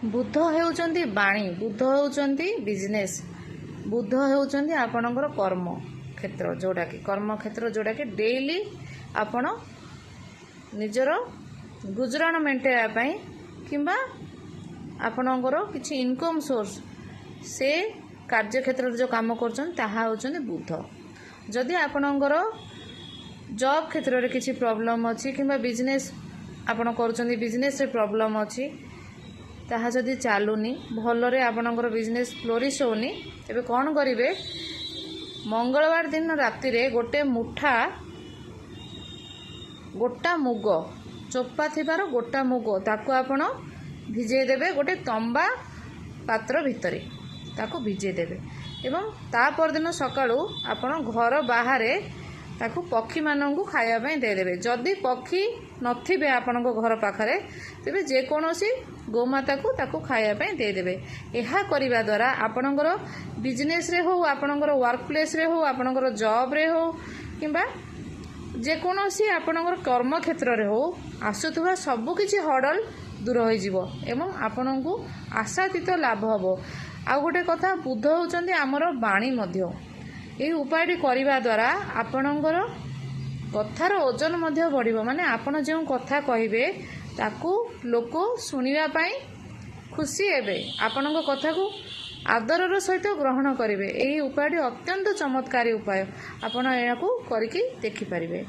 बुध हेउचंती बाणी, बुध हेउचंती बिजनेस, बुध हेउचंती आपणकर कर्म क्षेत्र, जोटा कि कर्म क्षेत्र जोटा कि डेली आपण निजर गुजराण मेंटेवा पई किंबा आपणकर किछि इनकम सोर्स से कार्य क्षेत्र जो काम करछन ताहा होचंती बुध। जदि आपणकर जॉब क्षेत्र रे किछि प्रॉब्लम अछि किंबा बिजनेस आपण करछंती बिजनेस रे प्रॉब्लम अछि ताहा जदि चालुनी भलरे आपणकर बिजनेस फ्लोरिश होनी तेबे कौन करिवे, मंगलवार दिन राति रे गोटे मुठा गोटा मुग चोपा थिबार गोटा मुग ताको आपण भिजे देबे गोटे तंबा पात्र भितरे ताको भिजे देबे एवं ता पर दिन सकाळू आपण घर बाहरे ताको पक्षी मानंकु खाया पई दे देबे। जदि पक्षी नथिबे आपणक घर पाखरे तेबे जे कोनोसी गोमाता को ताको खाया पई दे देबे। एहा करिबा द्वारा आपणकर बिजनेस रे हो, आपणकर वर्क प्लेस रे हो, आपणकर जॉब रे हो किंबा जे कोनोसी आपणकर कर्म क्षेत्र रे हो आसुथुवा सब किछि हडल दूर हो जिवो एवं आपणकु आशातीत लाभ हबो। आ गोटे कथा, बुध होचंदी हमर बाणी मध्य। एही उपायटी करिबा द्वारा आपणकर कथार ओजन मध्य बढ़िबो, माने आपण जे कथा कहिबे ताकू लोक सुनिबा पई खुशी हेबे, आपणक कथा को आदरर सहित ग्रहण करिवे। एही उपायटी अत्यंत चमत्कारी उपाय, आपण एहाकू करिकि देखि परिबे।